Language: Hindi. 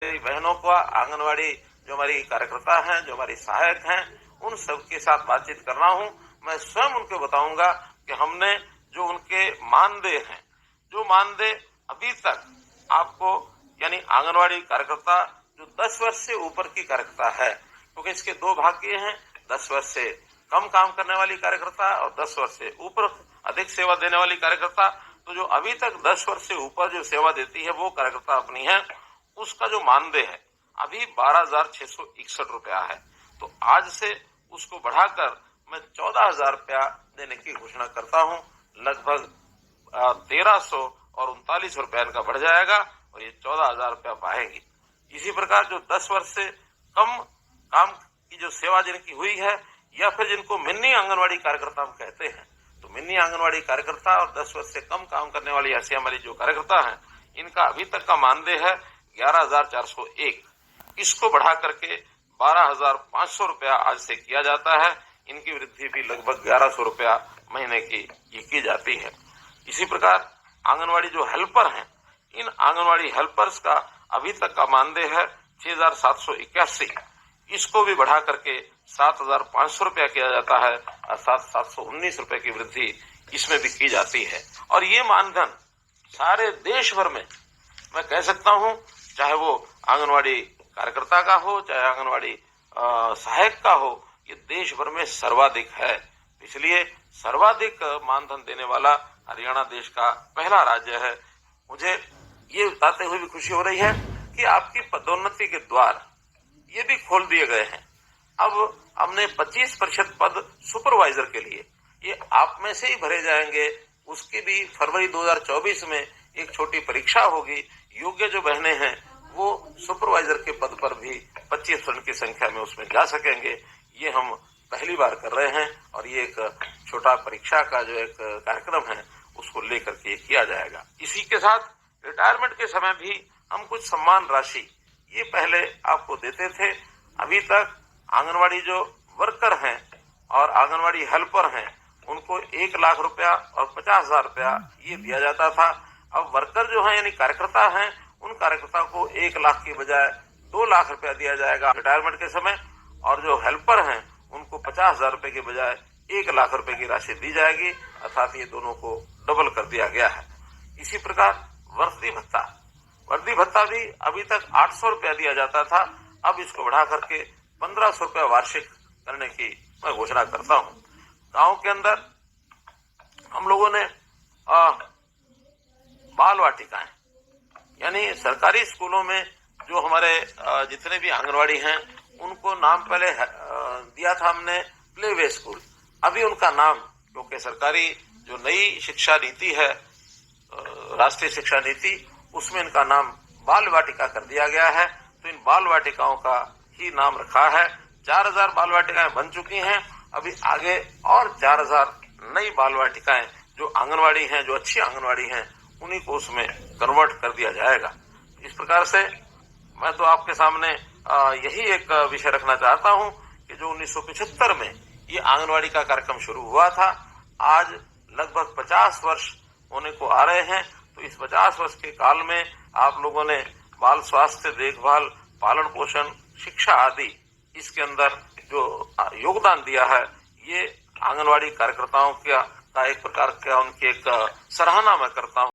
मेरी बहनों को, आंगनवाड़ी जो हमारी कार्यकर्ता हैं, जो हमारी सहायक हैं, उन सबके साथ बातचीत कर रहा हूं। मैं स्वयं उनको बताऊंगा कि हमने जो उनके मानदेय हैं, जो मानदेय अभी तक आपको, यानी आंगनवाड़ी कार्यकर्ता जो 10 वर्ष से ऊपर की कार्यकर्ता है, क्योंकि इसके दो भाग किए हैं, 10 वर्ष से कम काम करने वाली कार्यकर्ता और 10 वर्ष से ऊपर अधिक सेवा देने वाली कार्यकर्ता। तो जो अभी तक 10 वर्ष से ऊपर जो सेवा देती है वो कार्यकर्ता अपनी है, उसका जो मानदेय है अभी 12,661 रुपया है। तो आज से उसको बढ़ाकर मैं 14,000 रुपया देने की घोषणा करता हूं। लगभग 1,300 और 39 रुपया इनका बढ़ जाएगा और ये 14,000 रुपया पाएंगे। इसी प्रकार जो 10 वर्ष से कम काम की जो सेवा जिनकी हुई है, या फिर जिनको मिनी आंगनवाड़ी कार्यकर्ता हम कहते हैं, तो मिनी आंगनवाड़ी कार्यकर्ता और 10 वर्ष से कम काम करने वाली ऐसी हमारी जो कार्यकर्ता हैं, इनका अभी तक का मानदेय है 11,401। इसको बढ़ा करके 12,500 रुपया आज से किया जाता है। इनकी वृद्धि भी लगभग 1,100 रुपया महीने की जाती है। इसी प्रकार आंगनवाड़ी जो हेल्पर हैं, इन आंगनवाड़ी हेल्पर्स का अभी तक का मानदेय है 6,781। इसको भी बढ़ा करके 7,500 रुपया किया जाता है, अर्थात 719 रुपए की वृद्धि इसमें भी की जाती है। और ये मानधन सारे देश भर में, मैं कह सकता हूं, चाहे वो आंगनवाड़ी कार्यकर्ता का हो, चाहे आंगनवाड़ी सहायक का हो, ये देश भर में सर्वाधिक है। इसलिए सर्वाधिक मानधन देने वाला हरियाणा देश का पहला राज्य है। मुझे ये बताते हुए भी खुशी हो रही है कि आपकी पदोन्नति के द्वार ये भी खोल दिए गए हैं। अब हमने 25% पद सुपरवाइजर के लिए, ये आप में से ही भरे जाएंगे। उसकी भी फरवरी 2024 में एक छोटी परीक्षा होगी। योग्य जो बहनें हैं वो सुपरवाइजर के पद पर भी 25% की संख्या में उसमें जा सकेंगे। ये हम पहली बार कर रहे हैं और ये एक छोटा परीक्षा का जो एक कार्यक्रम है उसको लेकर के किया जाएगा। इसी के साथ रिटायरमेंट के समय भी हम कुछ सम्मान राशि ये पहले आपको देते थे। अभी तक आंगनवाड़ी जो वर्कर हैं और आंगनवाड़ी हेल्पर हैं उनको 1 लाख रुपया और 50,000 रुपया ये दिया जाता था। अब वर्कर जो है यानी कार्यकर्ता हैं, उन कार्यकर्ता को 1 लाख की बजाय 2 लाख रुपया दिया जाएगा रिटायरमेंट के समय, और जो हेल्पर हैं उनको 50,000 रुपए के बजाय 1 लाख रुपए की राशि दी जाएगी, अर्थात ये दोनों को डबल कर दिया गया है। इसी प्रकार वर्दी भत्ता भी अभी तक 800 रुपया दिया जाता था, अब इसको बढ़ा करके 1,500 रुपया वार्षिक करने की मैं घोषणा करता हूं। गांव के अंदर हम लोगों ने बाल वाटिकाएं, यानी सरकारी स्कूलों में जो हमारे जितने भी आंगनवाड़ी हैं उनको नाम पहले दिया था हमने प्ले वे स्कूल। अभी उनका नाम, क्योंकि सरकारी जो नई शिक्षा नीति है, राष्ट्रीय शिक्षा नीति, उसमें इनका नाम बाल वाटिका कर दिया गया है। तो इन बाल वाटिकाओं का ही नाम रखा है। 4,000 बाल वाटिकाएं बन चुकी हैं। अभी आगे और 4,000 नई बाल वाटिकाएं जो आंगनवाड़ी हैं, जो अच्छी आंगनवाड़ी हैं, उन्हीं को उसमें कन्वर्ट कर दिया जाएगा। इस प्रकार से मैं तो आपके सामने यही एक विषय रखना चाहता हूं कि जो 1975 में ये आंगनवाड़ी का कार्यक्रम शुरू हुआ था, आज लगभग 50 वर्ष होने को आ रहे हैं। तो इस 50 वर्ष के काल में आप लोगों ने बाल स्वास्थ्य देखभाल, पालन पोषण, शिक्षा आदि इसके अंदर जो योगदान दिया है, ये आंगनवाड़ी कार्यकर्ताओं का एक प्रकार का उनकी एक सराहना मैं करता हूं।